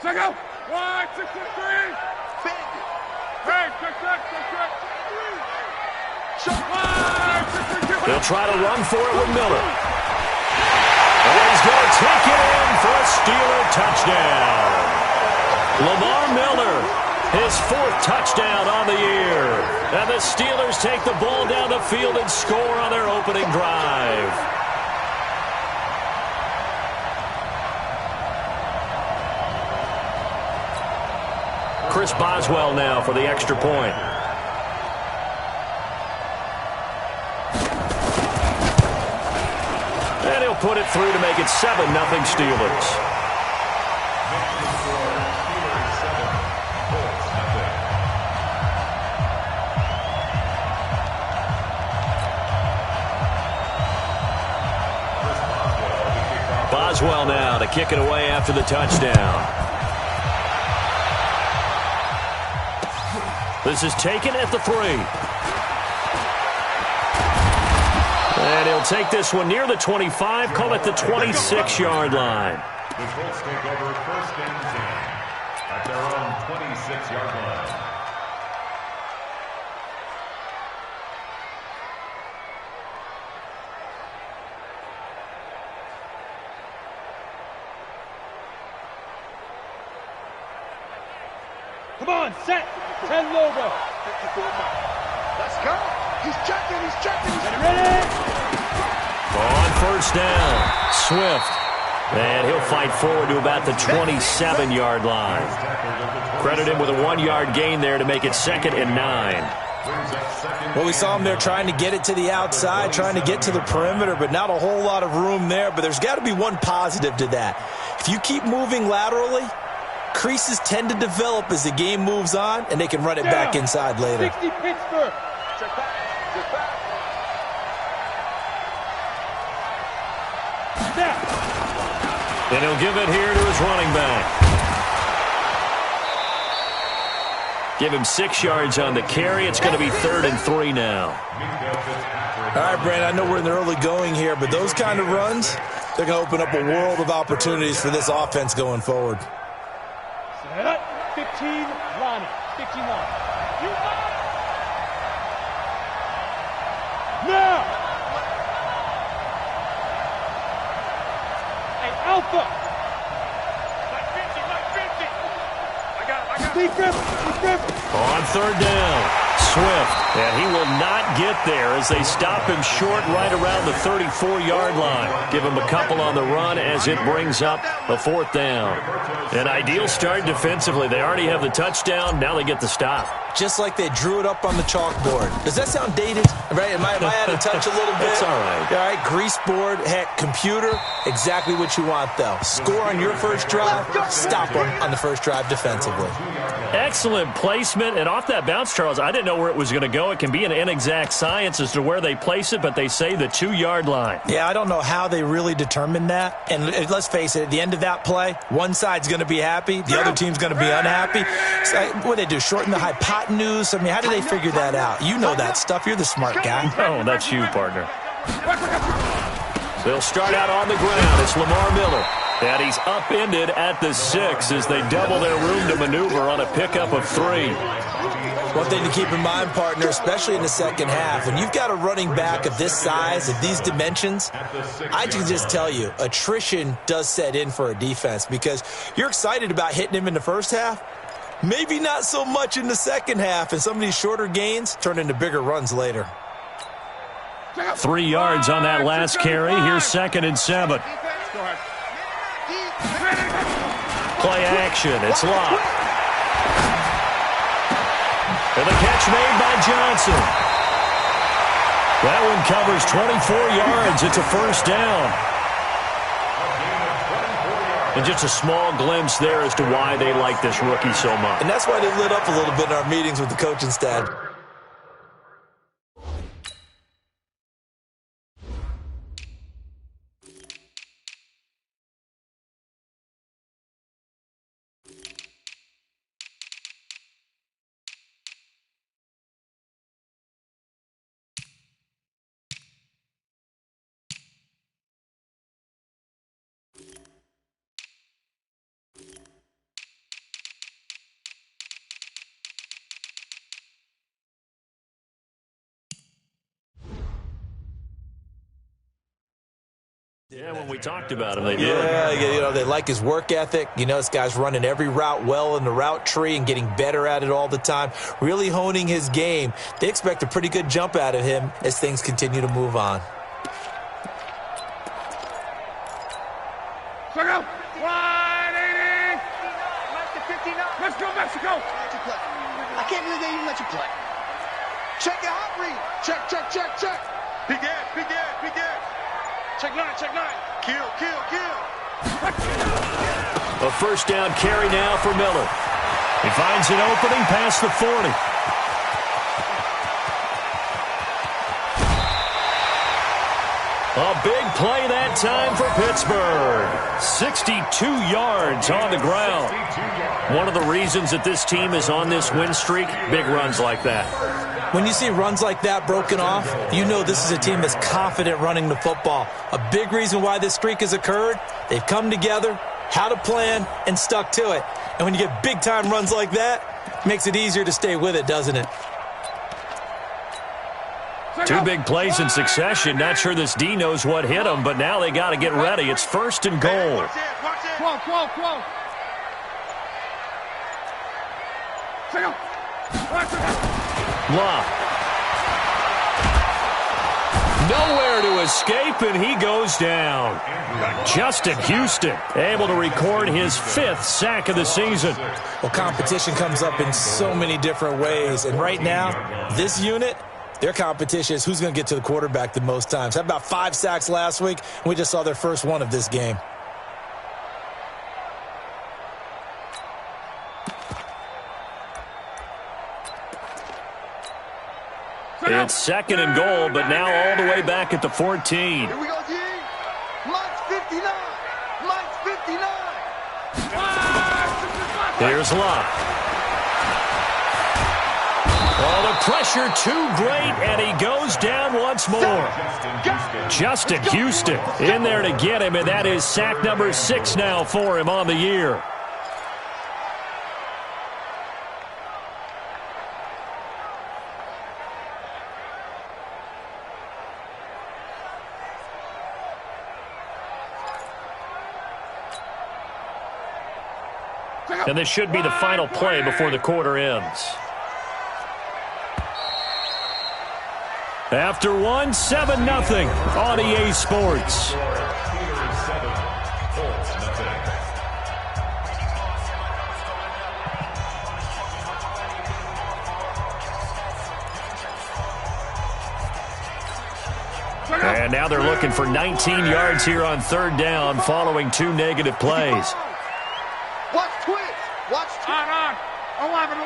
Check out. 1, 6, 6, 3. Hey, check. They'll try to run for it with Miller. And he's going to take it in for a Steeler touchdown. Lamar Miller, his 4th touchdown on the year. And the Steelers take the ball down the field and score on their opening drive. Chris Boswell now for the extra point. And he'll put it through to make it 7-0 Steelers. Boswell now to kick it away after the touchdown. This is taken at the 3. And he'll take this one near the 25, call it the 26-yard line. The Colts take over 1st and 10 at their own 26-yard line. Come on, set. 10 logo. Let's go. He's checking. Ready? On 1st down, Swift. And he'll fight forward to about the 27-yard line. Credit him with a 1-yard gain there to make it 2nd and 9. Well, we saw him there trying to get it to the outside, trying to get to the perimeter, but not a whole lot of room there. But there's got to be one positive to that. If you keep moving laterally, creases tend to develop as the game moves on, and they can run it back inside later. 60 Pittsburgh. Check back. And he'll give it here to his running back. Give him 6 yards on the carry. It's going to be 3rd and 3 now. All right, Brandon, I know we're in the early going here, but those kind of runs, they're going to open up a world of opportunities for this offense going forward. 15, Ronnie. 15 line. Now! Hey, Alpha! Like 50. I got it. Steve Griffin. On 3rd down, Swift. And he will not get there as they stop him short right around the 34-yard line. Give him a couple on the run as it brings up a 4th down. An ideal start defensively. They already have the touchdown. Now they get the stop. Just like they drew it up on the chalkboard. Does that sound dated? Right? Am I out of touch a little bit? It's all right. All right, grease board, heck, computer, exactly what you want, though. Score on your first drive, stop them on the first drive defensively. Excellent placement. And off that bounce, Charles, I didn't know where it was going to go. It can be an inexact science as to where they place it, but they say the 2-yard line. Yeah, I don't know how they really determined that. And let's face it, at the end of that play, one side's going to be happy, the other team's going to be unhappy. So, what do they do, shorten the hypotenuse? I mean, how do they figure that out? You know that stuff. You're the smart guy. Oh, that's you, partner. They'll start out on the ground. It's Lamar Miller. And he's upended at the 6 as they double their room to maneuver on a pickup of 3. One thing to keep in mind, partner, especially in the second half, when you've got a running back of this size, of these dimensions, I can just tell you, attrition does set in for a defense because you're excited about hitting him in the first half. Maybe not so much in the second half, and some of these shorter gains turn into bigger runs later. 3 yards on that last carry. Here's 2nd and 7. Play action. It's locked. And the catch made by Johnson. That one covers 24 yards. It's a 1st down. And just a small glimpse there as to why they like this rookie so much. And that's why they lit up a little bit in our meetings with the coaching staff. Yeah, when we talked about him, they did. Yeah, you know, they like his work ethic. You know, this guy's running every route well in the route tree and getting better at it all the time, really honing his game. They expect a pretty good jump out of him as things continue to move on. Go! 180! Let's go, Mexico! I can't believe they even let you play. Check your hot read. Check. Big gas. Check line. Kill. A first down carry now for Miller. He finds an opening past the 40. A big play that time for Pittsburgh. 62 yards on the ground. One of the reasons that this team is on this win streak, big runs like that. When you see runs like that broken off, you know this is a team that's confident running the football. A big reason why this streak has occurred, they've come together, had a plan, and stuck to it. And when you get big-time runs like that, it makes it easier to stay with it, doesn't it? Two big plays in succession. Not sure this D knows what hit him, but now they got to get ready. It's first and goal. Close. Love. Nowhere to escape, and he goes down. Justin Houston able to record his 5th sack of the season. Well, competition comes up in so many different ways, and right now, this unit, their competition is who's going to get to the quarterback the most times. Had about 5 sacks last week, and we just saw their first one of this game. It's second and goal, but now all the way back at the 14. Here we go, G. Mike's 59. Here's Love. Oh, the pressure too great, and he goes down once more. Justin Houston in there to get him, and that is sack number 6 now for him on the year. And this should be the final play before the quarter ends. After one, 7-0 on EA Sports. And now they're looking for 19 yards here on 3rd down following 2 negative plays. Watch twist. On. 11.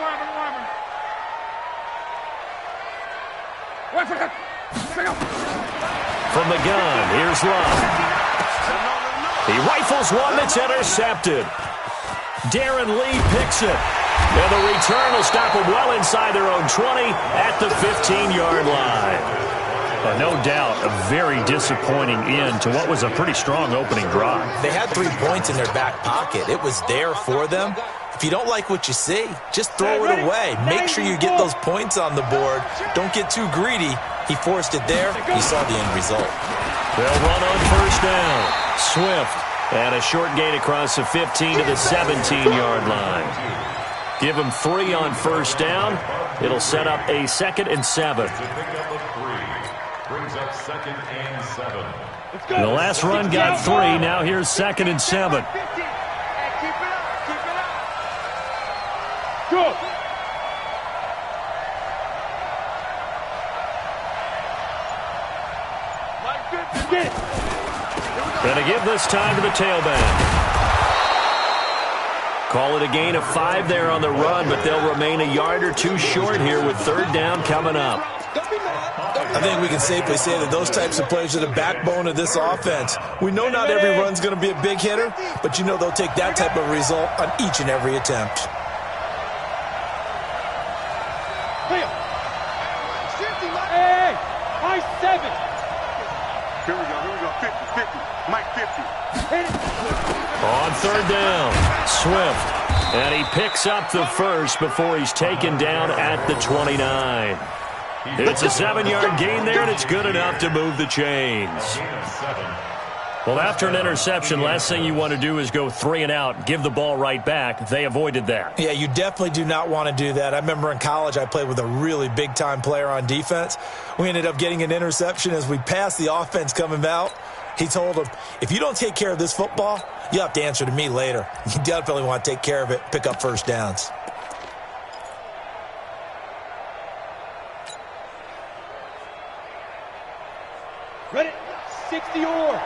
From the gun, here's Love. He rifles one that's intercepted. Darren Lee picks it. And the return will stop them well inside their own 20 at the 15-yard line. No doubt a very disappointing end to what was a pretty strong opening drive. They had 3 points in their back pocket. It was there for them. If you don't like what you see, just throw it away. Make sure you get those points on the board. Don't get too greedy. He forced it there. You saw the end result. They'll run on first down. Swift and a short gain across the 15 to the 17-yard line. Give him 3 on first down. It'll set up a 2nd and 7. Brings up 2nd and 7. The last run got 3. Now here's 2nd and 7. Go. Going to give this time to the tailback. Call it a gain of 5 there on the run, but they'll remain a yard or 2 short here with 3rd down coming up. I think we can safely say that those types of plays are the backbone of this offense. We know not every run's going to be a big hitter, but you know they'll take that type of result on each and every attempt. Hey, high 7. Here we go. 50. Mike 50. On 3rd down, Swift. And he picks up the first before he's taken down at the 29. It's a 7-yard gain there, and it's good enough to move the chains. Well, after an interception, last thing you want to do is go 3 and out, give the ball right back. They avoided that. Yeah, you definitely do not want to do that. I remember in college I played with a really big-time player on defense. We ended up getting an interception as we passed the offense coming out. He told him, if you don't take care of this football, you have to answer to me later. You definitely want to take care of it, pick up first downs. Ready? 60 or.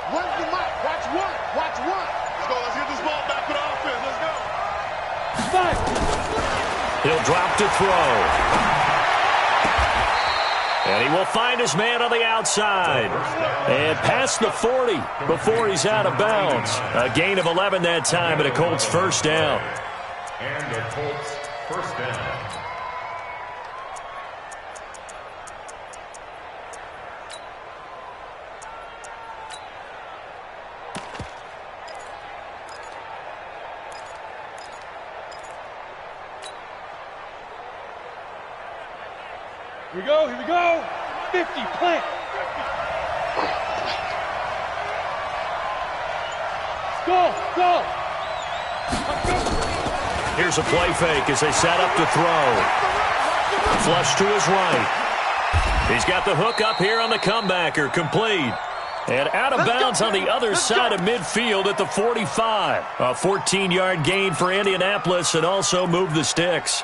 One for Mike. Watch one. Watch one. Let's go. Let's get this ball back for the offense. Let's go. 5. He'll drop to throw. And he will find his man on the outside. And past the 40 before he's out of bounds. A gain of 11 that time, and a Colts first down. And the Colts first down. Here we go. Here we go. 50. Plant. Go. Go. Here's a play fake as they set up to throw. Flush to his right. He's got the hook up here on the comebacker. Complete. And out of bounds on the other side of midfield at the 45. A 14-yard gain for Indianapolis and also moved the sticks.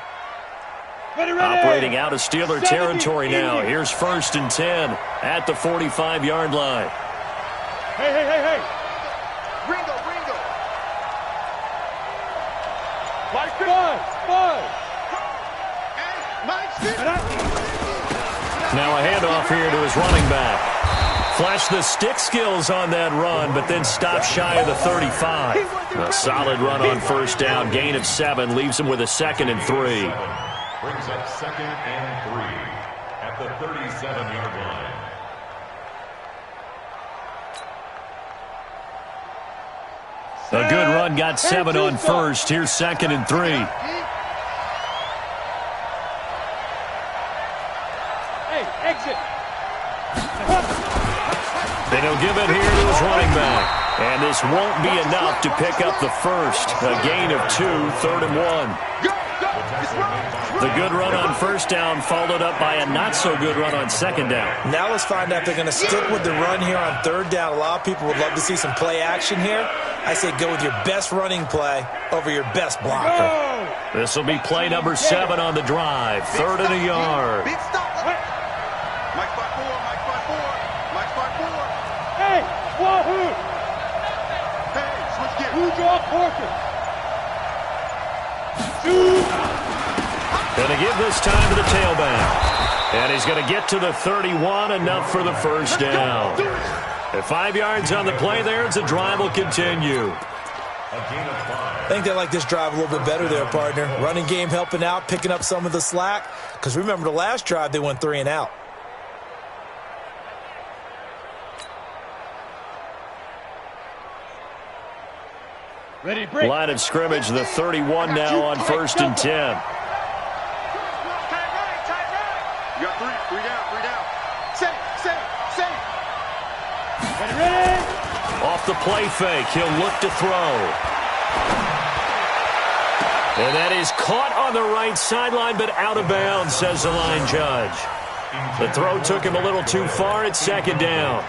Ready. Operating out of Steeler territory now. Here's 1st and 10 at the 45-yard line. Hey. Ringo. Five. Now a handoff here to his running back. Flashed the stick skills on that run, but then stopped shy of the 35. A solid run on first down. Gain of 7 leaves him with a 2nd and 3. Brings up 2nd and 3 at the 37-yard line. A good run, got 7 on first. Here's 2nd and 3. Hey, exit. Then he'll give it here to his running back. And this won't be enough to pick up the first. A gain of 2, 3rd and 1. The good run on first down followed up by a not-so-good run on second down. Now let's find out if they're going to stick with the run here on 3rd down. A lot of people would love to see some play action here. I say go with your best running play over your best blocker. This will be play number 7 on the drive. 3rd and a yard. Big stop. Mike 5-4. Hey, wahoo. Hey, switch gears. Who draw Porter? Going to give this time to the tailback. And he's going to get to the 31, enough for the first down. At 5 yards on the play there, the drive will continue. I think they like this drive a little bit better there, partner. Running game helping out, picking up some of the slack. Because remember, the last drive, they went 3 and out. Ready, break. Line of scrimmage, the 31 now on 1st and 10. You got 3 down. Safe. Ready. Off the play fake, he'll look to throw. And that is caught on the right sideline, but out of bounds, says the line judge. The throw took him a little too far at 2nd down.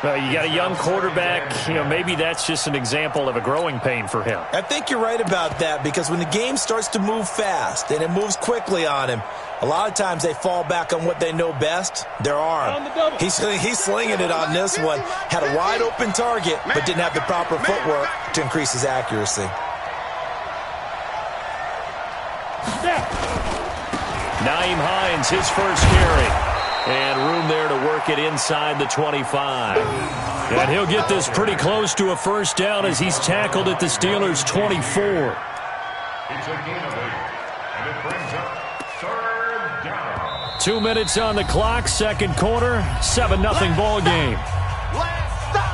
You got a young quarterback, maybe that's just an example of a growing pain for him. I think you're right about that, because when the game starts to move fast and it moves quickly on him, a lot of times they fall back on what they know best, their arm. He's slinging it on this one. Had a wide open target, but didn't have the proper footwork to increase his accuracy. Nyheim Hines, his first carry. And room there to work it inside the 25. And he'll get this pretty close to a first down as he's tackled at the Steelers' 24. It's a gain of 8, and it brings up 3rd down. 2 minutes on the clock, 2nd quarter, 7-0 ball game. Last stop.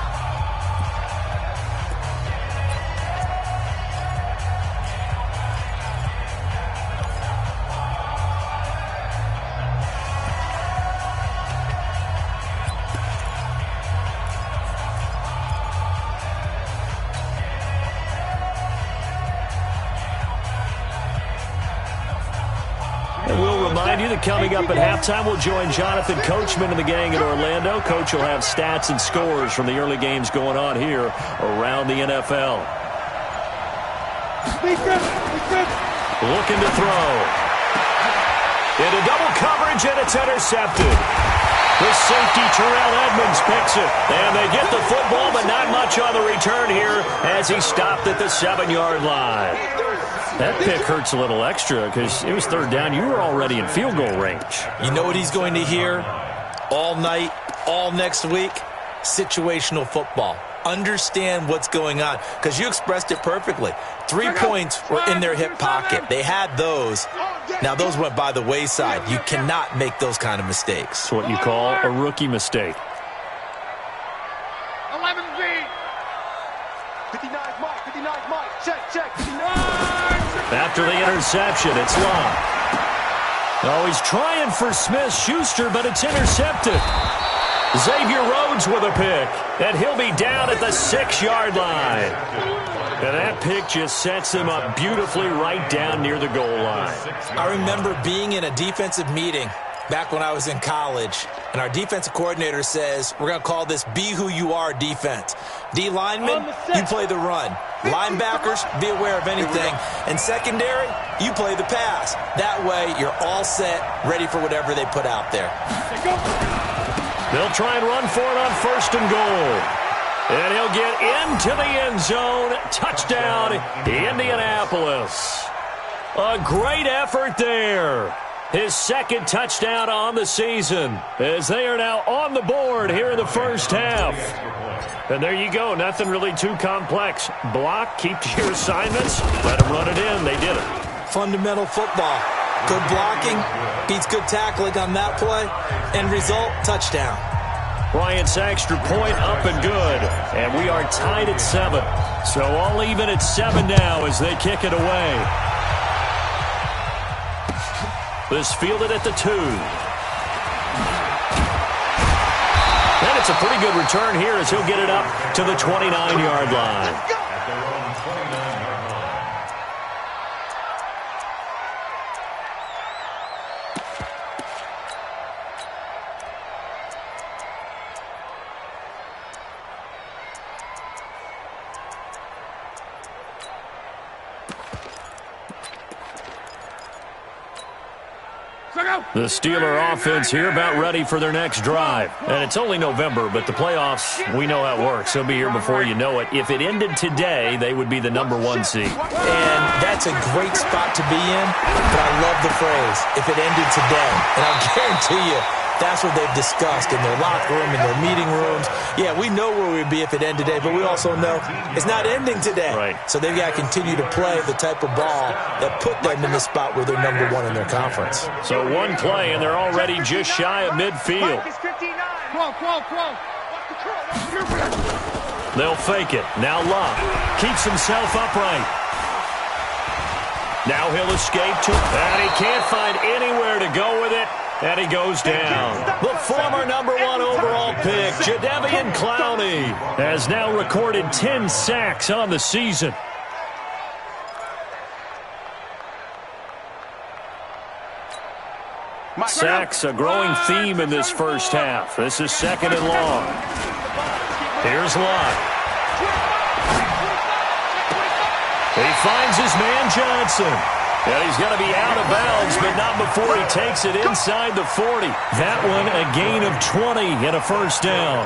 remind you that coming up at halftime, we'll join Jonathan Coachman and the gang at Orlando. Coach will have stats and scores from the early games going on here around the NFL. Looking to throw. Into double coverage, and it's intercepted. The safety, Terrell Edmonds, picks it. And they get the football, but not much on the return here as he stopped at the 7-yard line. That pick hurts a little extra because it was third down. You were already in field goal range. You know what he's going to hear all night, all next week? Situational football. Understand what's going on, because you expressed it perfectly. 3 points were in their hip pocket. They had those. Now, those went by the wayside. You cannot make those kind of mistakes. It's what you call a rookie mistake. 11-Z. 59 Mike, check. After the interception, it's Locke. Oh, he's trying for Smith-Schuster, but it's intercepted. Xavier Rhodes with a pick, and he'll be down at the 6-yard line. And that pick just sets him up beautifully right down near the goal line. I remember being in a defensive meeting back when I was in college, and our defensive coordinator says, we're going to call this Be Who You Are defense. D linemen, you play the run. Linebackers, be aware of anything. And secondary, you play the pass. That way, you're all set, ready for whatever they put out there. They'll try and run for it on 1st and goal. And he'll get into the end zone. Touchdown, Indianapolis. A great effort there. His 2nd touchdown on the season, as they are now on the board here in the first half. And there you go. Nothing really too complex. Block, keep to your assignments, let them run it in. They did it. Fundamental football. Good blocking beats good tackling on that play. End result, touchdown. Bryant's extra point up and good. And we are tied at 7. So all even at 7 now as they kick it away. This fielded at the 2. And it's a pretty good return here as he'll get it up to the 29-yard line. The Steeler offense here about ready for their next drive. And it's only November, but the playoffs, we know how it works. They'll be here before you know it. If it ended today, they would be the #1 seed. And that's a great spot to be in, but I love the phrase, if it ended today. And I guarantee you, that's what they've discussed in their locker room, in their meeting rooms. Yeah, we know where we'd be if it ended today, but we also know it's not ending today. Right. So they've got to continue to play the type of ball that put them in the spot where they're #1 in their conference. So one play, and they're already just shy of midfield. They'll fake it. Now Locke keeps himself upright. Now he'll escape to, and he can't find anywhere to go with it. And he goes down. The former #1 overall pick, Jadeveon Clowney, has now recorded 10 sacks on the season. Sacks, a growing theme in this first half. This is 2nd and long. Here's Locke. He finds his man Johnson. And he's going to be out of bounds, but not before he takes it inside the 40. That one a gain of 20 and a first down.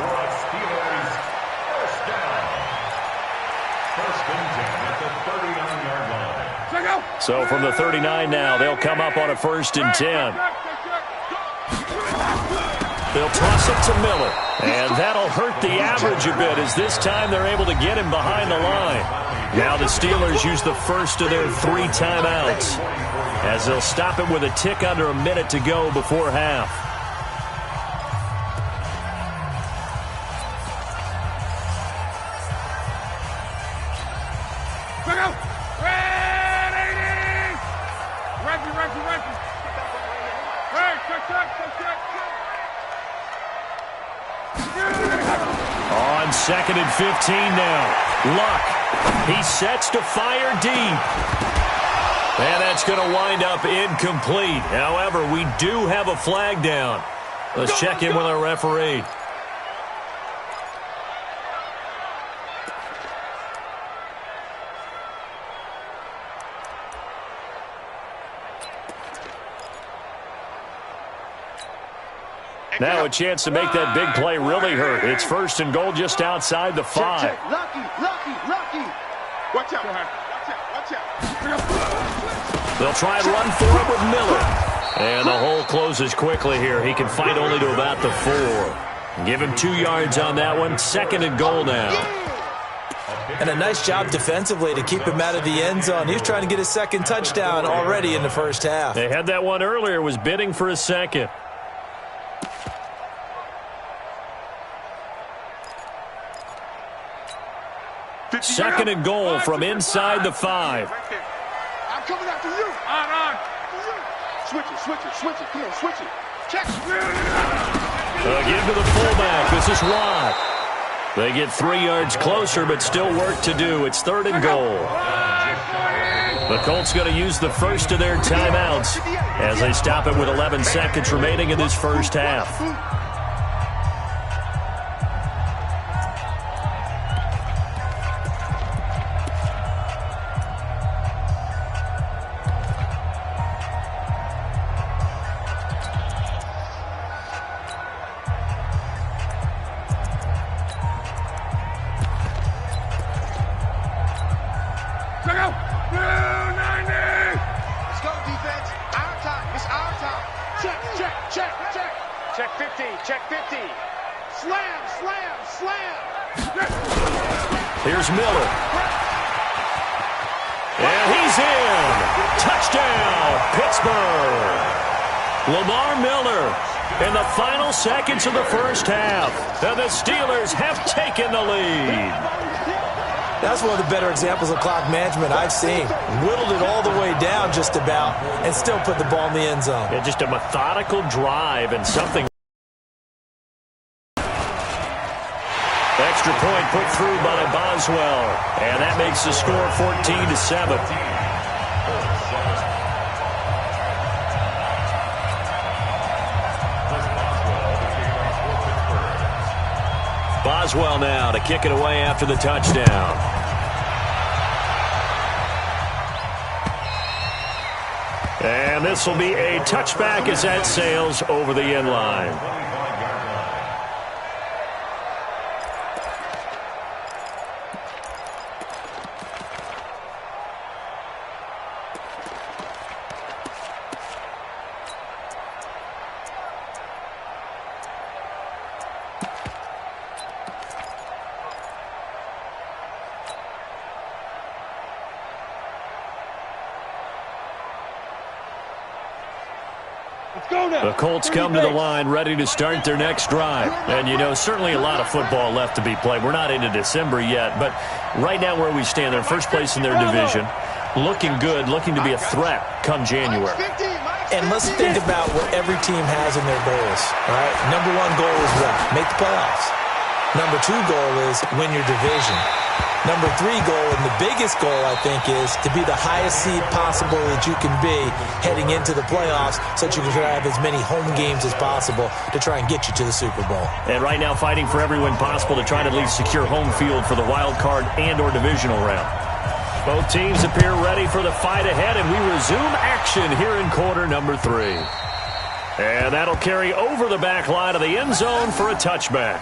So from the 39 now, they'll come up on a 1st and 10. They'll toss it to Miller. And that'll hurt the average a bit as this time they're able to get him behind the line. Now the Steelers use the first of their 3 timeouts as they'll stop it with a tick under a minute to go before half. On 2nd and 15 now. Luck. He sets to fire deep. And that's going to wind up incomplete. However, we do have a flag down. Let's check in with our referee. Now a chance to make that big play really hurt. It's 1st and goal just outside the 5. Check. Lucky. Watch out. Watch out. They'll try and run for it with Miller. And the hole closes quickly here. He can fight only to about the 4. Give him 2 yards on that one. 2nd and goal now. And a nice job defensively to keep him out of the end zone. He was trying to get his 2nd touchdown already in the first half. They had that one earlier, was bidding for a 2nd. Second and goal from inside the 5. I'm coming after you. On. Switch it. Come on, switch it. Check. Give to the fullback. This is Watt. They get 3 yards closer, but still work to do. It's 3rd and goal. The Colts going to use the first of their timeouts as they stop it with 11 seconds remaining in this first half. Here's Miller. And he's in. Touchdown, Pittsburgh. Lamar Miller in the final seconds of the first half. And the Steelers have taken the lead. That's one of the better examples of clock management I've seen. Whittled it all the way down just about and still put the ball in the end zone. Yeah, just a methodical drive and something. Extra point put through by Boswell. And that makes the score 14-7. Boswell now to kick it away after the touchdown. And this will be a touchback as that sails over the end line. The Colts come to the line ready to start their next drive. And, you know, certainly a lot of football left to be played. We're not into December yet, but right now where we stand, they're first place in their division. Looking good, looking to be a threat come January. And let's think about what every team has in their goals. All right? Number 1 goal is what? Make the playoffs. Number 2 goal is win your division. Number 3 goal, and the biggest goal, I think, is to be the highest seed possible that you can be heading into the playoffs so that you can have as many home games as possible to try and get you to the Super Bowl. And right now fighting for every win possible to try to at least secure home field for the wild card and or divisional round. Both teams appear ready for the fight ahead, and we resume action here in quarter number 3. And that'll carry over the back line of the end zone for a touchback.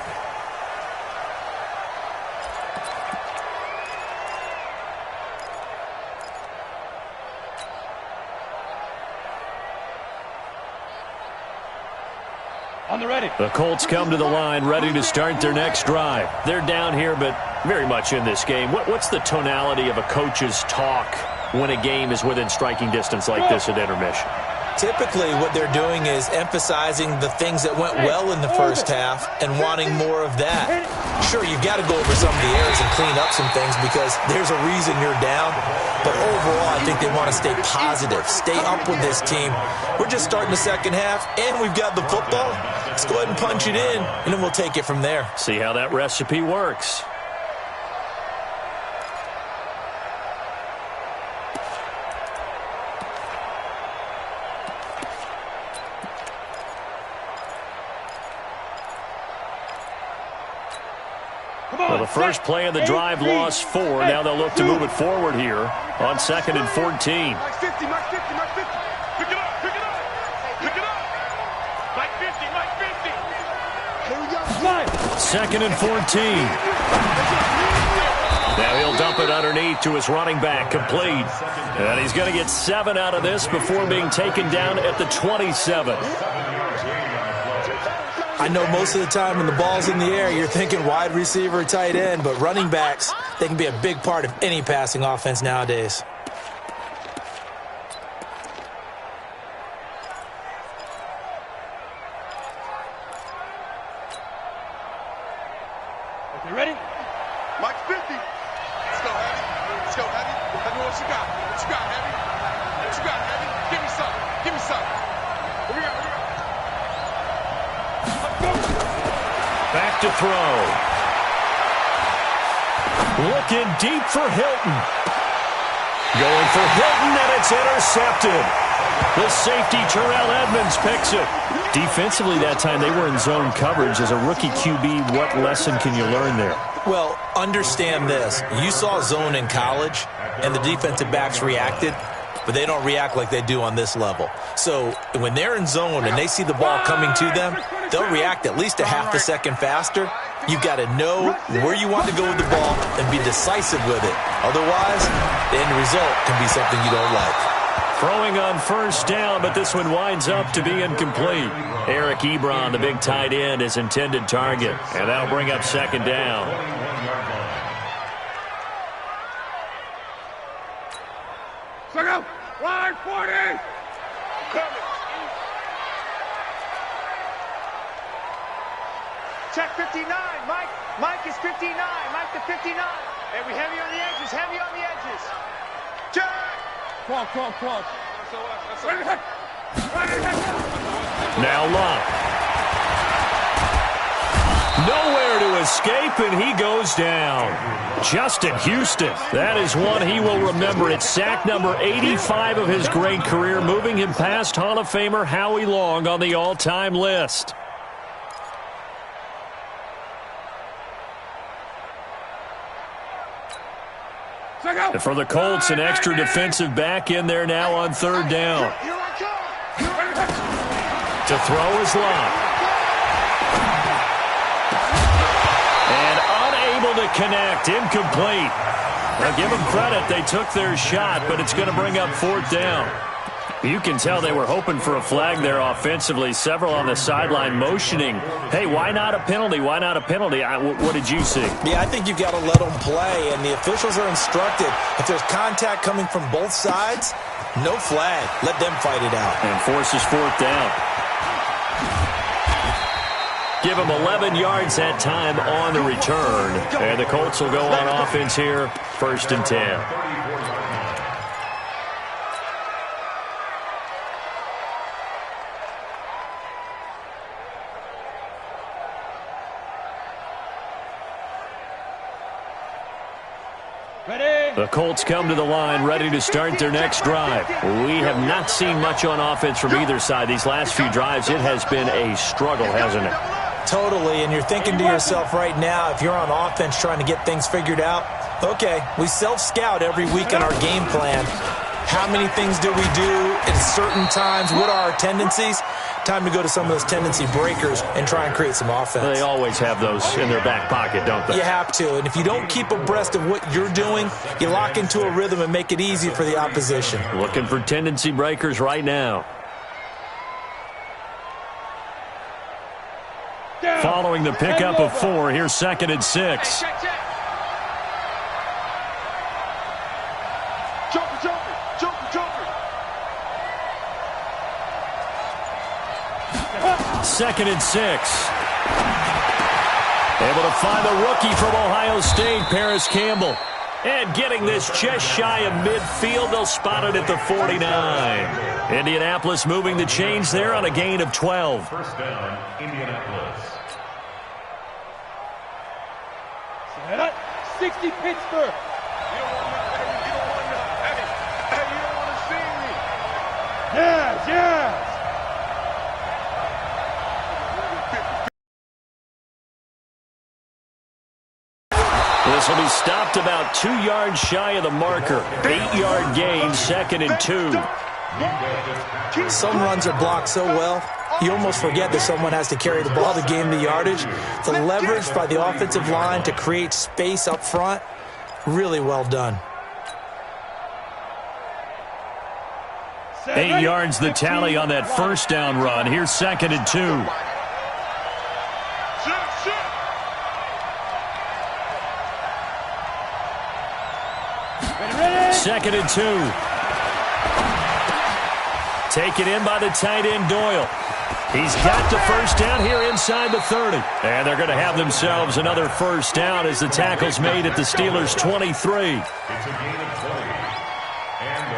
The Colts come to the line ready to start their next drive. They're down here, but very much in this game. What's the tonality of a coach's talk when a game is within striking distance like this at intermission? Typically, what they're doing is emphasizing the things that went well in the first half and wanting more of that. Sure, you've got to go over some of the errors and clean up some things because there's a reason you're down. But overall, I think they want to stay positive, stay up with this team. We're just starting the second half, and we've got the football. Let's go ahead and punch it in, and then we'll take it from there. See how that recipe works. The first play of the drive lost 4. Now they'll look to move it forward here on 2nd and 14. Mike 50, Mike 50, Mike 50. Pick it up, pick it up, pick it up. Mike 50, Mike 50. Here we go. 2nd and 14. Now he'll dump it underneath to his running back, complete. And he's going to get 7 out of this before being taken down at the 27. I know most of the time when the ball's in the air, you're thinking wide receiver, tight end, but running backs, they can be a big part of any passing offense nowadays. Okay, ready? Mike 50. Let's go, Heavy. Let's go, Heavy. Let me know what you got. What you got, Heavy? What you got, Heavy? Give me something. Give me something. Here we go. Back to throw. Looking deep for Hilton. Going for Hilton, and it's intercepted. The safety, Terrell Edmonds, picks it. Defensively that time, they were in zone coverage. As a rookie QB, what lesson can you learn there? Well, understand this. You saw zone in college, and the defensive backs reacted, but they don't react like they do on this level. So when they're in zone and they see the ball coming to them, they'll react at least a half a second faster. You've got to know where you want to go with the ball and be decisive with it. Otherwise, the end result can be something you don't like. Throwing on first down, but this one winds up to be incomplete. Eric Ebron, the big tight end, is intended target, and that'll bring up 2nd down. Check out. Line 40. Check 59. Mike is 59. Mike to 59. And we heavy on the edges. Heavy on the edges. Check. Come on. Now Locke. Nowhere to escape, and he goes down. Justin Houston, that is one he will remember. It's sack number 85 of his great career, moving him past Hall of Famer Howie Long on the all-time list. And for the Colts, an extra defensive back in there now on 3rd down. To throw is Locke. And unable to connect, incomplete. Now give them credit, they took their shot, but it's going to bring up 4th down. You can tell they were hoping for a flag there offensively. Several on the sideline motioning, hey, why not a penalty? Why not a penalty? What did you see? Yeah, I think you've got to let them play, and the officials are instructed. If there's contact coming from both sides, no flag. Let them fight it out. And forces 4th down. Give them 11 yards that time on the return. And the Colts will go on offense here, 1st and 10. The Colts come to the line ready to start their next drive. We have not seen much on offense from either side. These last few drives, it has been a struggle, hasn't it? Totally, and you're thinking to yourself right now, if you're on offense trying to get things figured out, okay, we self-scout every week in our game plan. How many things do we do at certain times? What are our tendencies? Time to go to some of those tendency breakers and try and create some offense. They always have those in their back pocket, don't they? You have to, and if you don't keep abreast of what you're doing, you lock into a rhythm and make it easy for the opposition. Looking for tendency breakers right now. Following the pickup of 4, here's 2nd and 6. Second and 6. Able to find the rookie from Ohio State, Paris Campbell. And getting this just shy of midfield, they'll spot it at the 49. Indianapolis moving the chains there on a gain of 12. 1st down, Indianapolis. 60 Pittsburgh. You don't want to see me. Yes. stopped about 2 yards shy of the marker. 8-yard gain, 2nd and 2. Some runs are blocked so well, you almost forget that someone has to carry the ball to gain the yardage. The leverage by the offensive line to create space up front, really well done. 8 yards the tally on that first down run. Here's 2nd and 2. Second and 2. Taken in by the tight end, Doyle. He's got the first down here inside the 30. And they're going to have themselves another first down as the tackle's made at the Steelers' 23.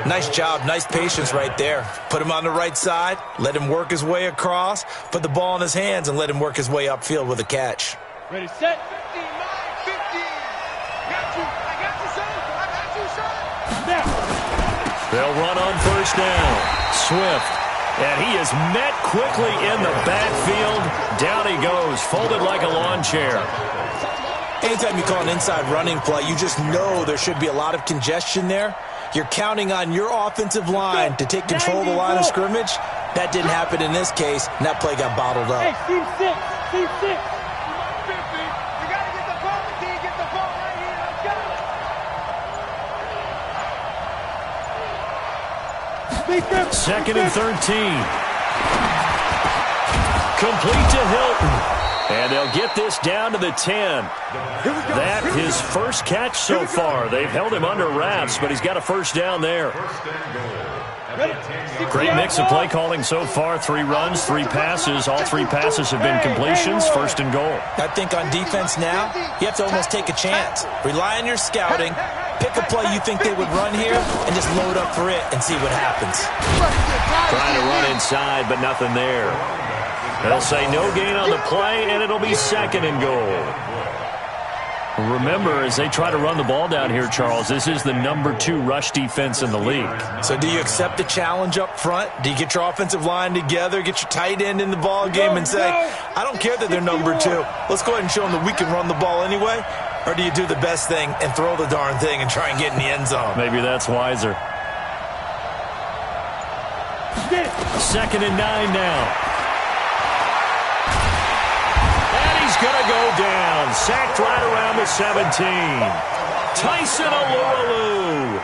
Nice job, nice patience right there. Put him on the right side, let him work his way across, put the ball in his hands, and let him work his way upfield with a catch. Ready, set. 50, 50. Got you. I got you, son. I got you, son. Now. They'll run on first down. Swift. And he is met quickly in the backfield. Down he goes, folded like a lawn chair. Anytime you call an inside running play, you just know there should be a lot of congestion there. You're counting on your offensive line to take control of the line of scrimmage. That didn't happen in this case, and that play got bottled up. Hey, team 6. Team 6. We got to get the ball, D. Get the ball right here. Let's go. 2nd and 13. Complete to Hilton. And they'll get this down to the 10. That his first catch so far. They've held him under wraps, but he's got a first down there. Great mix of play calling so far. 3 runs, 3 passes. All 3 passes have been completions. 1st and goal. I think on defense now, you have to almost take a chance. Rely on your scouting. Pick a play you think they would run here and just load up for it and see what happens. Trying to run inside, but nothing there. They'll say no gain on the play, and it'll be 2nd and goal. Remember, as they try to run the ball down here, Charles, this is the number 2 rush defense in the league. So do you accept the challenge up front? Do you get your offensive line together, get your tight end in the ball game and say, I don't care that they're number 2. Let's go ahead and show them that we can run the ball anyway? Or do you do the best thing and throw the darn thing and try and get in the end zone? Maybe that's wiser. 2nd and 9 now. Going to go down. Sacked right around the 17. Tyson Alualu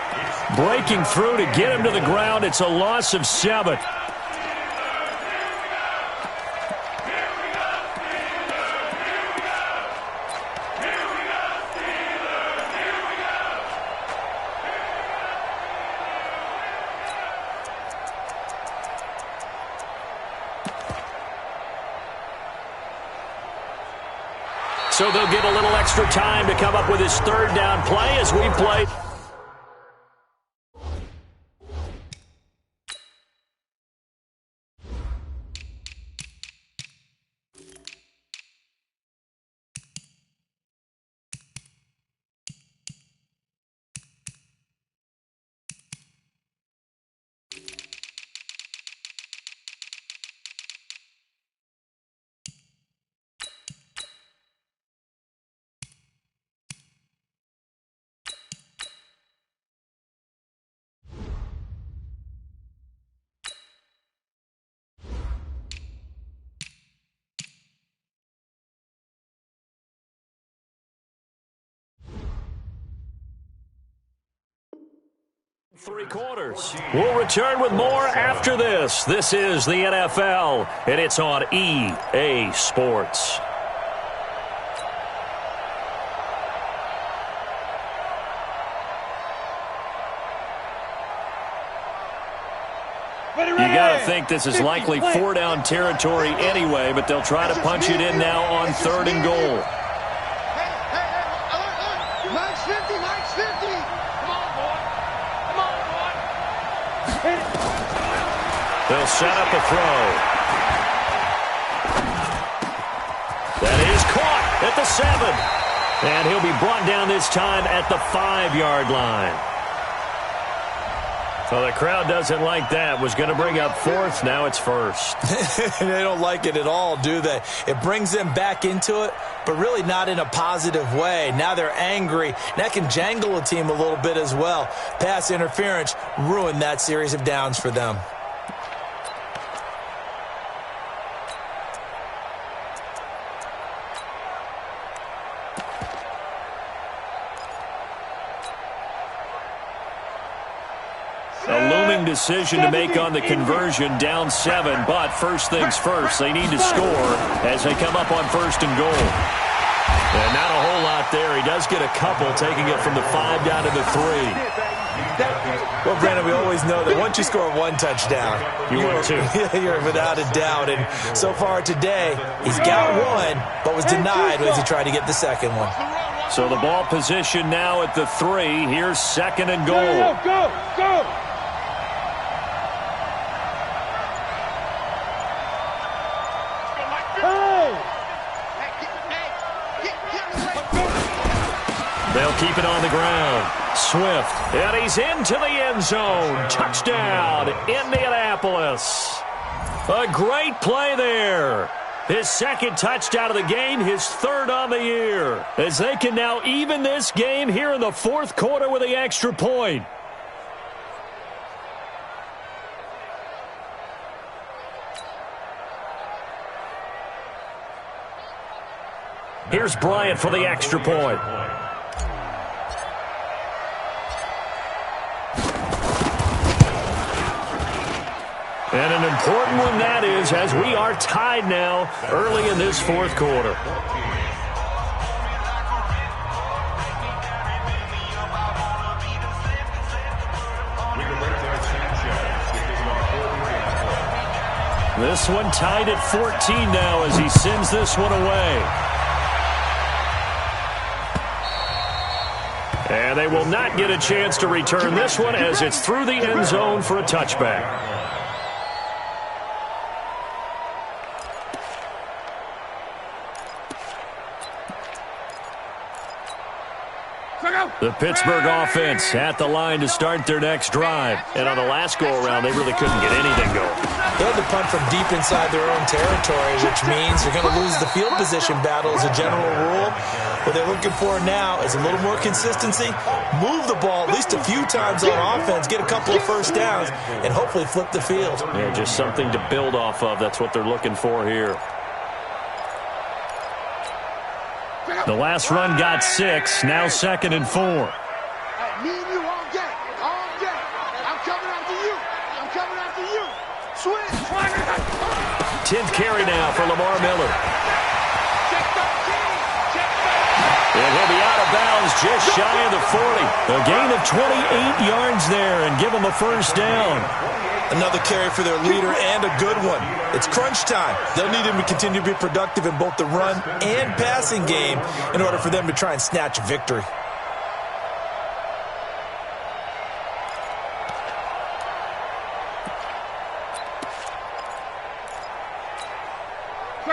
breaking through to get him to the ground. It's a loss of 7. So they'll get a little extra time to come up with his 3rd down play as we play. Three quarters. We'll return with more after this. This is the NFL, and it's on EA Sports. You got to think this is likely 4-down territory anyway, but they'll try to punch it in now on 3rd and goal. Mike's 50, Mike's 50. Come on, boy. Come on, boy. They'll set up a throw. That is caught at the 7. And he'll be brought down this time at the 5-yard line. Well, the crowd doesn't like that. Was going to bring up fourth. Now it's first. They don't like it at all, do they? It brings them back into it, but really not in a positive way. Now they're angry. That can jangle a team a little bit as well. Pass interference ruined that series of downs for them. A looming decision to make on the conversion, down 7, but first things first, they need to score as they come up on first and goal. And not a whole lot there. He does get a couple, taking it from the 5 down to the 3. Well, Brandon, we always know that once you score one touchdown, you're without a doubt. And so far today, he's got one, but was denied as he tried to get the second one. So the ball position now at the 3. Here's second and goal. Go! They'll keep it on the ground. Swift, and he's into the end zone. Touchdown, Indianapolis. A great play there. His second touchdown of the game, his third on the year. As they can now even this game here in the fourth quarter with the extra point. Here's Bryant for the extra point. And an important one that is, as we are tied now early in this fourth quarter. This one tied at 14 now as he sends this one away. And they will not get a chance to return this one as it's through the end zone for a touchback. The Pittsburgh offense at the line to start their next drive. And on the last go-around, they really couldn't get anything going. They had to punt from deep inside their own territory, which means they're going to lose the field position battle as a general rule. What they're looking for now is a little more consistency, move the ball at least a few times on offense, get a couple of first downs, and hopefully flip the field. Yeah, just something to build off of. That's what they're looking for here. The last run got 6, now second and 4. Me and you all day. I'm coming after you. Switch. 10th carry now for Lamar Miller. And he'll be out of bounds just shy of the 40. A gain of 28 yards there and give him a first down. Another carry for their leader and a good one. It's crunch time. They'll need him to continue to be productive in both the run and passing game in order for them to try and snatch a victory.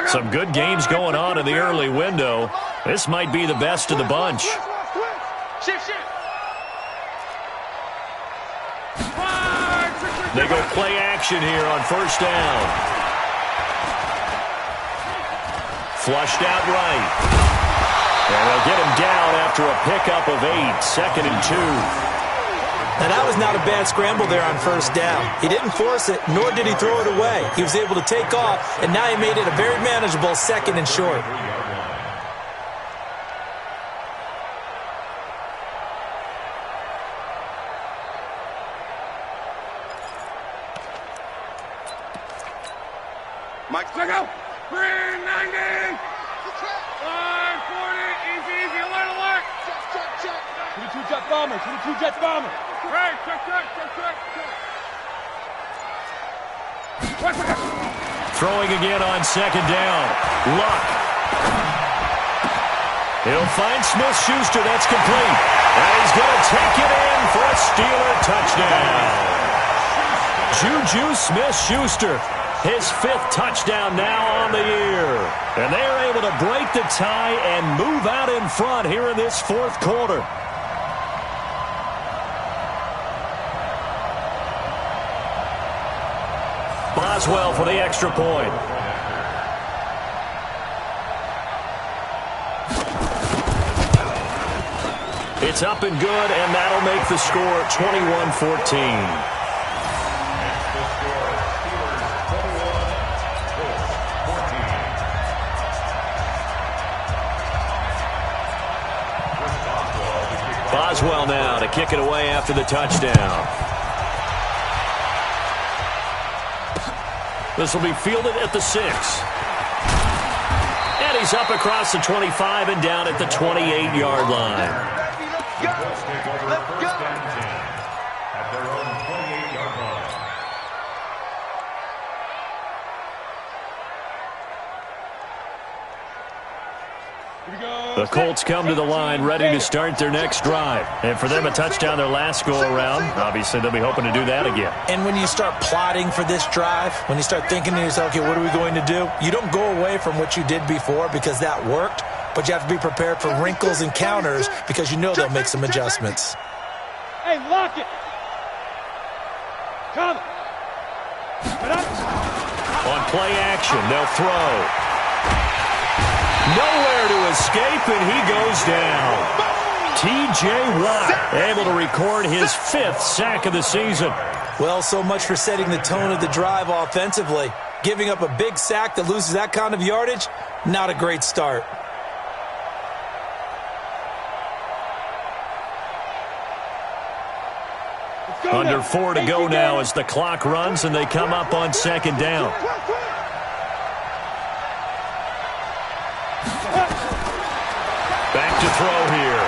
Some good games going on in the early window. This might be the best of the bunch. They go play action here on first down. Flushed out right. And they'll get him down after a pickup of 8, second and 2. Now, that was not a bad scramble there on first down. He didn't force it, nor did he throw it away. He was able to take off, and now he made it a very manageable second and short. Mike, check out. 390. 540. Easy. Alert. Check. 22 jet bomber. Hey, check. Throwing again on second down. Luck. He'll find Smith-Schuster. That's complete. And he's going to take it in for a Steeler touchdown. Juju Smith-Schuster. His 5th touchdown now on the year. And they're able to break the tie and move out in front here in this fourth quarter. Boswell for the extra point. It's up and good, and that'll make the score 21-14. Boswell now to kick it away after the touchdown. This will be fielded at the 6. And he's up across the 25 and down at the 28-yard line. Let's take over first and 10 at their own 28-yard line. The Colts come to the line ready to start their next drive. And for them, a touchdown their last go-around. Obviously, they'll be hoping to do that again. And when you start plotting for this drive, when you start thinking to yourself, okay, what are we going to do? You don't go away from what you did before because that worked, but you have to be prepared for wrinkles and counters because you know they'll make some adjustments. Hey, lock it. Come. On play action, they'll throw. Nowhere to escape, and he goes down. T.J. Watt able to record his 5th sack of the season. Well, so much for setting the tone of the drive offensively. Giving up a big sack that loses that kind of yardage, not a great start. Under 4 to go now as the clock runs and they come up on 2nd down. Back to throw here.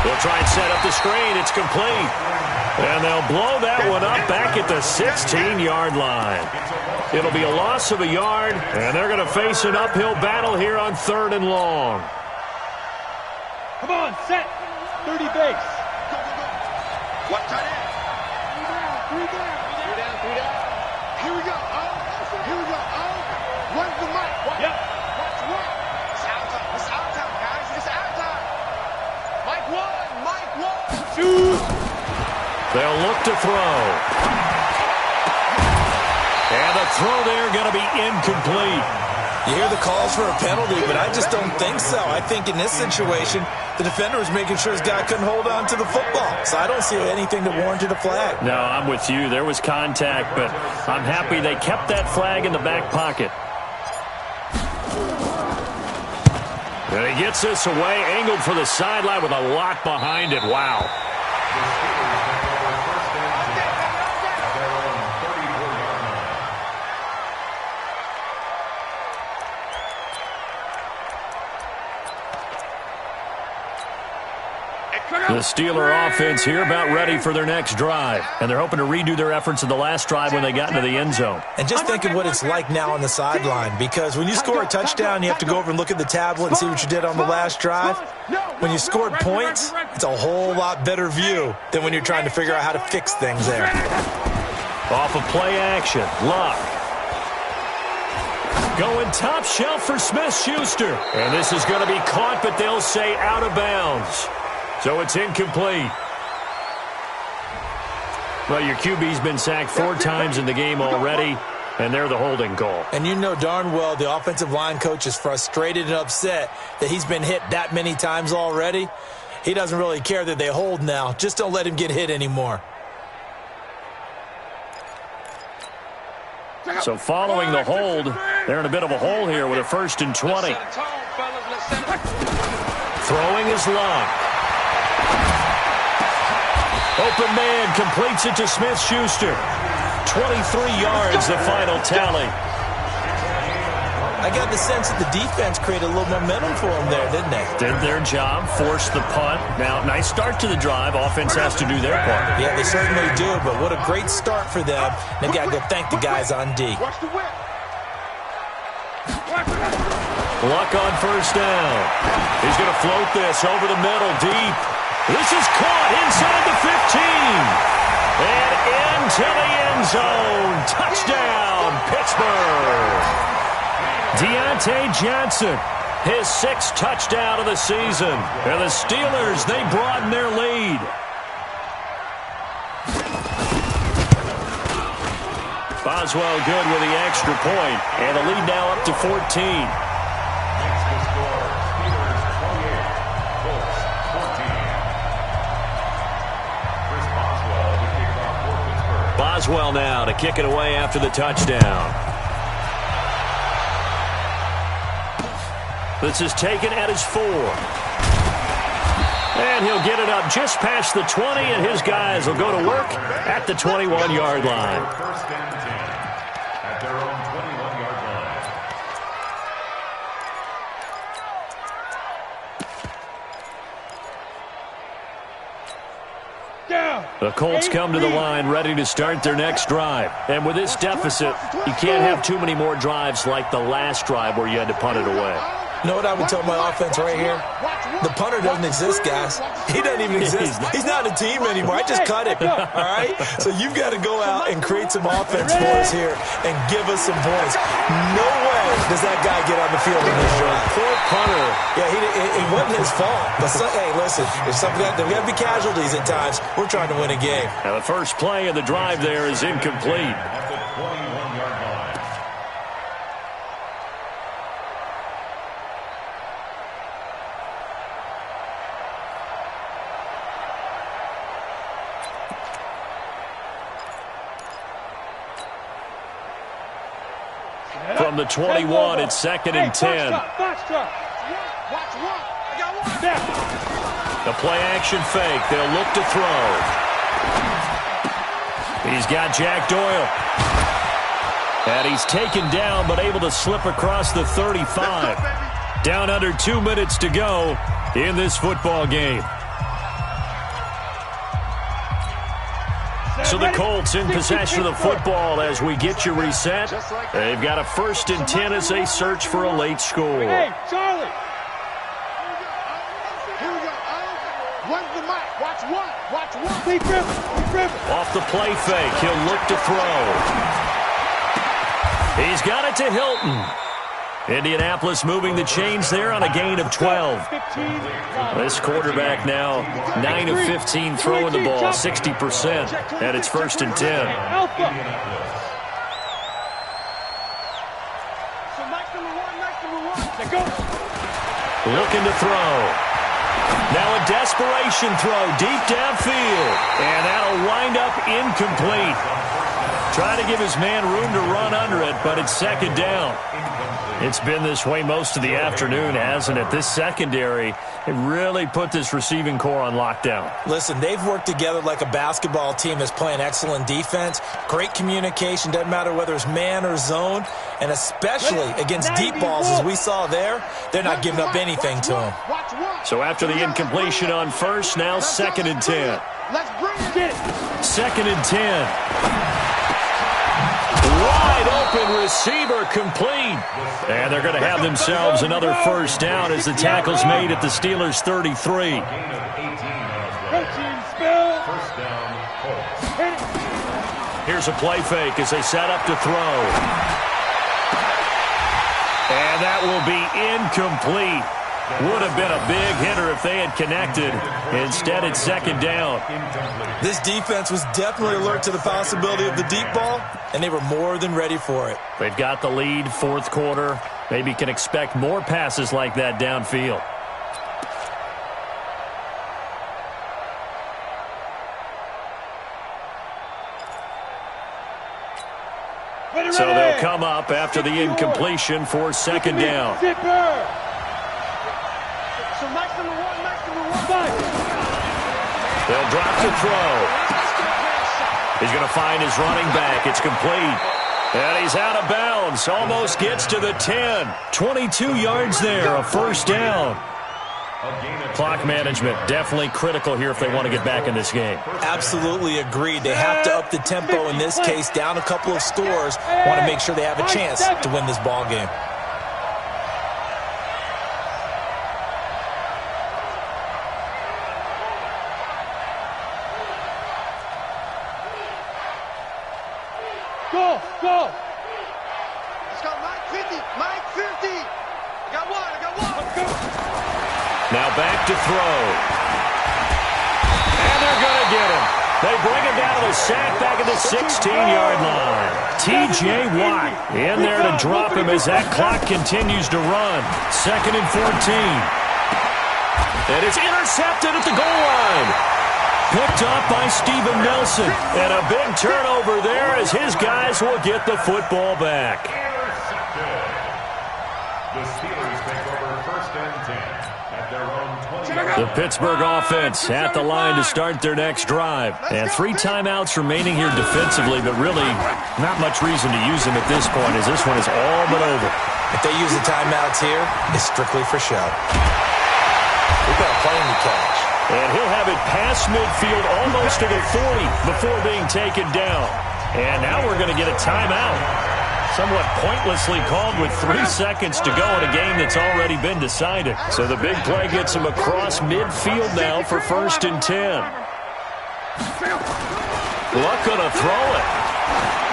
They'll try and set up the screen. It's complete. And they'll blow that one up back at the 16-yard line. It'll be a loss of a yard, and they're going to face an uphill battle here on 3rd and long. Come on, set. 30 base. What tight end? Three down. Here we go. Here we go. Run the mic. Yep. Watch one. It's out time. It's out time, guys. It's out time. Mike one. Shoot. They'll look to throw. And the throw there going to be incomplete. You hear the calls for a penalty, but I just don't think so. I think in this situation, the defender was making sure his guy couldn't hold on to the football. So I don't see anything that warranted a flag. No, I'm with you. There was contact, but I'm happy they kept that flag in the back pocket. And he gets this away, angled for the sideline with a lot behind it. Wow. The Steeler offense here about ready for their next drive. And they're hoping to redo their efforts in the last drive when they got into the end zone. And just think of what it's like now on the sideline, because when you score a touchdown, you have to go over and look at the tablet and see what you did on the last drive. When you scored points, it's a whole lot better view than when you're trying to figure out how to fix things there. Off of play action, Luck. Going top shelf for Smith-Schuster. And this is going to be caught, but they'll say out of bounds. So it's incomplete. Well, your QB's been sacked 4 times in the game already, and they're the holding call. And you know darn well the offensive line coach is frustrated and upset that he's been hit that many times already. He doesn't really care that they hold now. Just don't let him get hit anymore. So following the hold, they're in a bit of a hole here with a 1st and 20. Throwing is Luck. Open man completes it to Smith-Schuster. 23 yards, the final tally. I got the sense that the defense created a little momentum for them there, didn't they? Did their job, forced the punt. Now, nice start to the drive. Offense has to do their part. Yeah, they certainly do, but what a great start for them. They've got to go thank the guys on D. Luck on 1st down. He's going to float this over the middle, deep. This is caught inside the 15. And into the end zone. Touchdown, Pittsburgh. Deontay Johnson, his 6th touchdown of the season. And the Steelers, they broaden their lead. Boswell good with the extra point, and the lead now up to 14. Makes the score Steelers 28, Colts 14. Chris Boswell to kick off for Pittsburgh. Boswell now to kick it away after the touchdown. This is taken at his 4. And he'll get it up just past the 20, and his guys will go to work at the 21-yard line. First and 10 at their own 21-yard line. The Colts come to the line ready to start their next drive. And with this deficit, you can't have too many more drives like the last drive where you had to punt it away. You know what I would tell my offense right here? The punter doesn't exist, guys. He doesn't even exist. He's not a team anymore. I just cut him, all right? So you've got to go out and create some offense for us here and give us some points. No way does that guy get on the field in this drive. Poor punter. Yeah, it wasn't his fault. But, hey, listen, there's got to be casualties at times. We're trying to win a game. Now the first play of the drive there is incomplete. At the 21-yard line. From the 21, it's 2nd and 10. The play action fake. They'll look to throw. He's got Jack Doyle. And he's taken down but able to slip across the 35. Down under 2 minutes to go in this football game. So the Colts in possession of the football as we get you reset. They've got a 1st and 10 as they search for a late score. Hey, Charlie. Here we go. One's the mic. Watch one. Watch one. Be driven. Off the play fake, he'll look to throw. He's got it to Hilton. Indianapolis moving the chains there on a gain of 12. This quarterback now 9 of 15 throwing the ball, 60%, and it's 1st and 10. Looking to throw. Now a desperation throw deep downfield, and that'll wind up incomplete. Trying to give his man room to run under it, but it's 2nd down. It's been this way most of the afternoon, hasn't it? This secondary, it really put this receiving core on lockdown. Listen, they've worked together like a basketball team that's playing excellent defense. Great communication, doesn't matter whether it's man or zone. And especially against deep balls, as we saw there, they're not giving up anything to them. So after the incompletion on 1st, now 2nd and 10. Let's bring it. 2nd and 10. Wide open receiver complete. And they're going to have themselves another 1st down as the tackle's made at the Steelers' 33. Here's a play fake as they set up to throw. And that will be incomplete. Would have been a big hitter if they had connected. Instead, it's 2nd down. This defense was definitely alert to the possibility of the deep ball, and they were more than ready for it. They've got the lead, 4th quarter. Maybe can expect more passes like that downfield. So they'll come up after the incompletion for 2nd down. They'll drop to throw. He's going to find his running back. It's complete. And he's out of bounds. Almost gets to the 10. 22 yards there, a 1st down. Clock management definitely critical here if they want to get back in this game. Absolutely agreed. They have to up the tempo in this case, down a couple of scores. Want to make sure they have a chance to win this ball game. Go. Let's go, Mike 50. Mike 50. I got one. Let's go. Now back to throw. And they're going to get him. They bring him down to the sack back at the 16-yard line. TJ Watt in there to drop him as that clock continues to run. 2nd and 14. And it's intercepted at the goal line. Picked up by Steven Nelson. And a big turnover there as his guys will get the football back. Intercepted. The Steelers take over 1st and 10 at their own 20. The Pittsburgh offense at the line to start their next drive. And 3 timeouts remaining here defensively, but really not much reason to use them at this point as this one is all but over. If they use the timeouts here, it's strictly for show. We've got a plane to catch. And he'll have it past midfield almost to the 40 before being taken down. And now we're going to get a timeout. Somewhat pointlessly called with 3 seconds to go in a game that's already been decided. So the big play gets him across midfield now for 1st and 10. Luck going to throw it.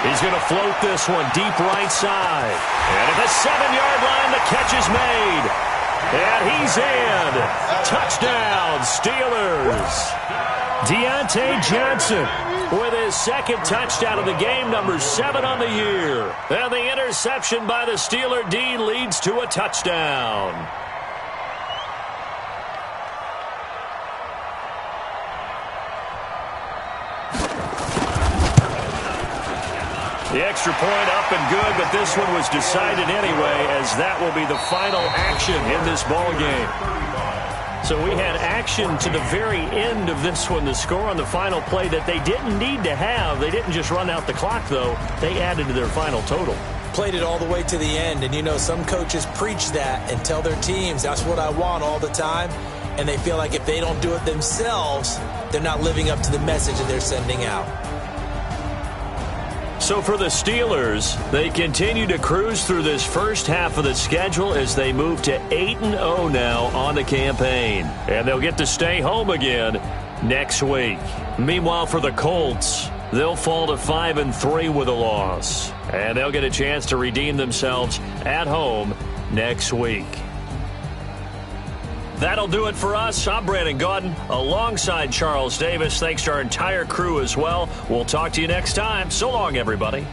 He's going to float this one deep right side. And at the 7-yard line, the catch is made. And he's in. Touchdown, Steelers. Deontay Johnson with his 2nd touchdown of the game, number 7 on the year. And the interception by the Steeler D leads to a touchdown. The extra point up and good, but this one was decided anyway, as that will be the final action in this ball game. So we had action to the very end of this one, the score on the final play that they didn't need to have. They didn't just run out the clock, though. They added to their final total. Played it all the way to the end, and you know some coaches preach that and tell their teams that's what I want all the time, and they feel like if they don't do it themselves, they're not living up to the message that they're sending out. So for the Steelers, they continue to cruise through this first half of the schedule as they move to 8-0 now on the campaign. And they'll get to stay home again next week. Meanwhile, for the Colts, they'll fall to 5-3 with a loss. And they'll get a chance to redeem themselves at home next week. That'll do it for us. I'm Brandon Gaudin alongside Charles Davis. Thanks to our entire crew as well. We'll talk to you next time. So long, everybody.